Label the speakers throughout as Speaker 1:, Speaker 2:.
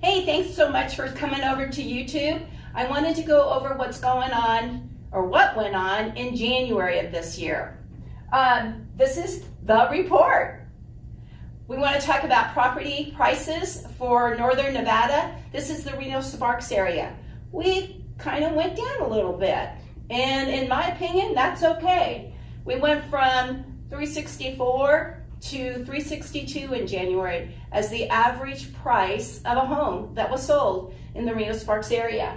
Speaker 1: Hey, thanks so much for coming over to YouTube. I wanted to go over what's going on, or what went on in January of this year. This is the report. We want to talk about property prices for Northern Nevada. This is the Reno Sparks area. We kind of went down a little bit, and in my opinion, that's okay. We went from 364 to 362 in January as the average price of a home that was sold in the Reno Sparks area.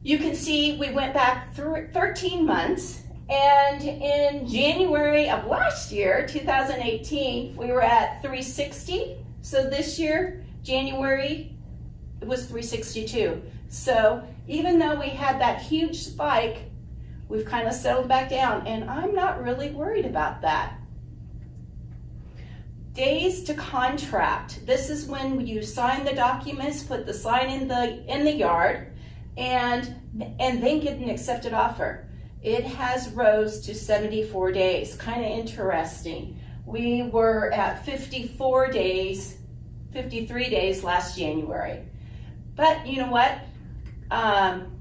Speaker 1: You can see we went back through 13 months, and in January of last year, 2018, we were at 360. So this year, January, it was 362. So even though we had that huge spike, we've kind of settled back down, and I'm not really worried about that. Days to contract. This is when you sign the documents, put the sign in the yard, and then get an accepted offer. It has rose to 74 days. Kind of interesting. We were at 53 days last January. But you know what?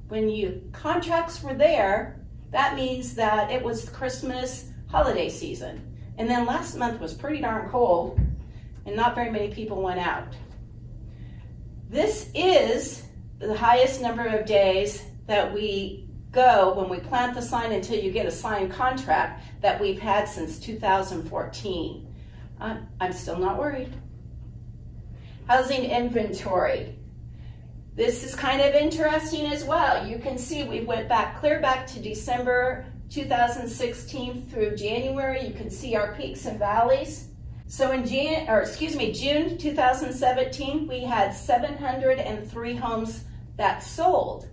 Speaker 1: When contracts were there, that means that it was Christmas holiday season. And then last month was pretty darn cold, and not very many people went out. This is the highest number of days that we go when we plant the sign until you get a signed contract that we've had since 2014. I'm still not worried. Housing inventory. This is kind of interesting as well. You can see we went clear back to December 2016 through January. You can see our peaks and valleys. So in June 2017, we had 703 homes that sold.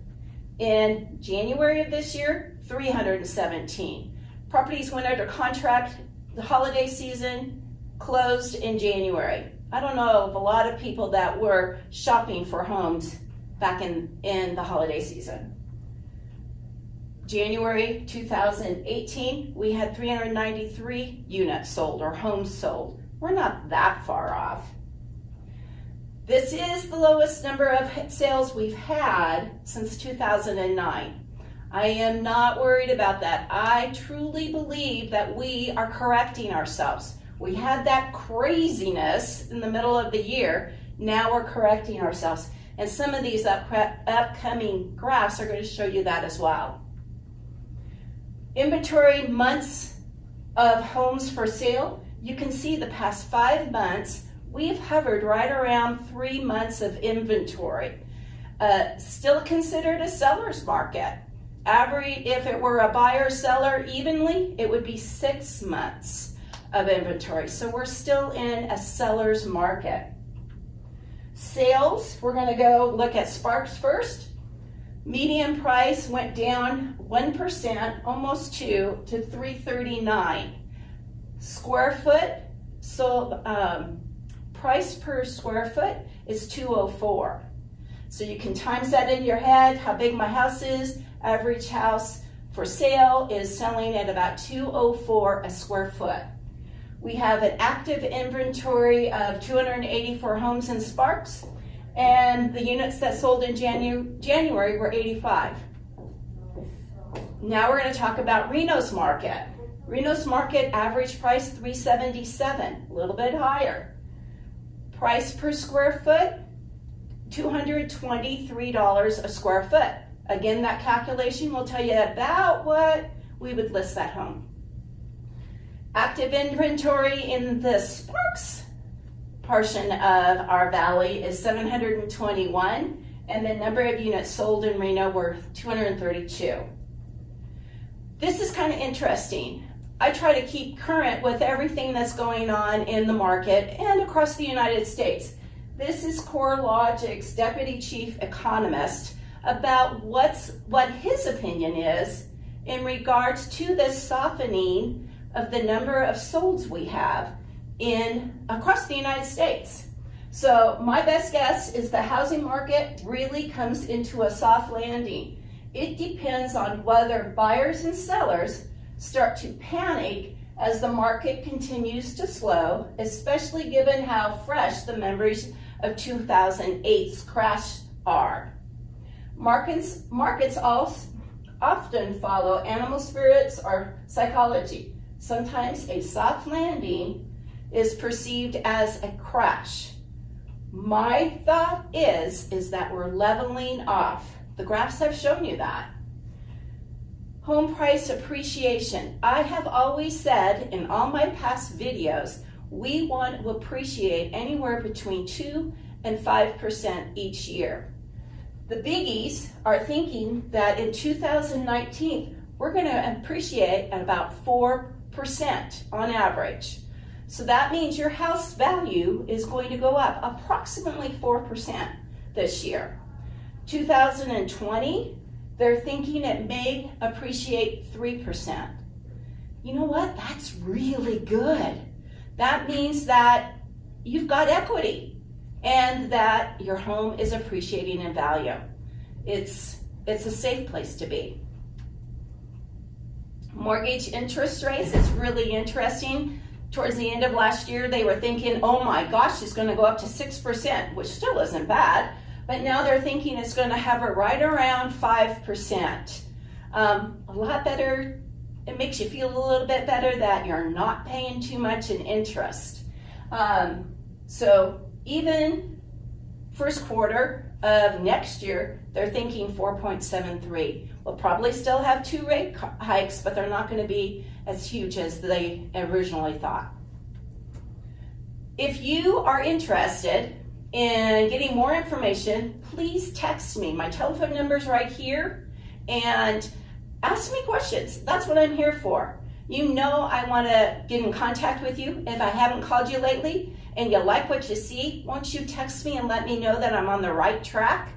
Speaker 1: In January of this year, 317. Properties went under contract. The holiday season closed in January. I don't know of a lot of people that were shopping for homes back in the holiday season. January 2018, we had 393 units sold or homes sold. We're not that far off. This is the lowest number of sales we've had since 2009. I am not worried about that. I truly believe that we are correcting ourselves. We had that craziness in the middle of the year. Now we're correcting ourselves. And some of these upcoming graphs are going to show you that as well. Inventory months of homes for sale. You can see the past 5 months, we've hovered right around 3 months of inventory. Still considered a seller's market. Average, if it were a buyer-seller evenly, it would be 6 months of inventory. So we're still in a seller's market. Sales, we're going to go look at Sparks first. Median price went down 1%, almost 2, to $339. Square foot, so price per square foot is $204. So you can times that in your head, how big my house is. Average house for sale is selling at about $204 a square foot. We have an active inventory of 284 homes in Sparks, and the units that sold in January were 85. Now we're going to talk about Reno's market. Reno's market average price $377, a little bit higher. Price per square foot, $223 a square foot. Again, that calculation will tell you about what we would list that home. Active inventory in the Sparks portion of our valley is 721, and the number of units sold in Reno were 232. This is kind of interesting. I try to keep current with everything that's going on in the market and across the United States. This is CoreLogic's Deputy Chief Economist about what his opinion is in regards to this softening of the number of solds we have across the United States. So my best guess is the housing market really comes into a soft landing. It depends on whether buyers and sellers start to panic as the market continues to slow, especially given how fresh the of 2008's crash are. Markets also often follow animal spirits or psychology. Sometimes a soft landing is perceived as a crash. My thought is that we're leveling off. The graphs have shown you that. Home price appreciation. I have always said in all my past videos, we want to appreciate anywhere between 2 and 5% each year. The biggies are thinking that in 2019, we're going to appreciate at about 4% on average. So that means your house value is going to go up approximately 4% this year. 2020, they're thinking it may appreciate 3%. You know what? That's really good. That means that you've got equity and that your home is appreciating in value. It's a safe place to be. Mortgage interest rates, it's really interesting. Towards the end of last year, they were thinking, oh my gosh, it's going to go up to 6%, which still isn't bad. But now they're thinking it's going to hover right around 5%. A lot better. It makes you feel a little bit better that you're not paying too much in interest. So even first quarter of next year, they're thinking 4.73. We'll probably still have 2 rate hikes, but they're not going to be as huge as they originally thought. If you are interested in getting more information, please text me. My telephone number is right here, and ask me questions. That's what I'm here for. You know I want to get in contact with you. If I haven't called you lately and you like what you see, won't you text me and let me know that I'm on the right track?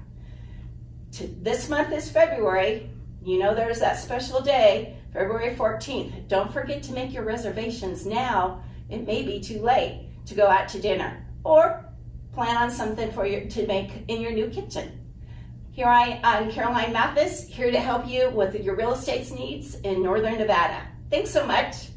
Speaker 1: This month is February. You know there's that special day, February 14th. Don't forget to make your reservations now. It may be too late to go out to dinner, or plan on something to make in your new kitchen. I'm Caroline Mathis, here to help you with your real estate needs in Northern Nevada. Thanks so much.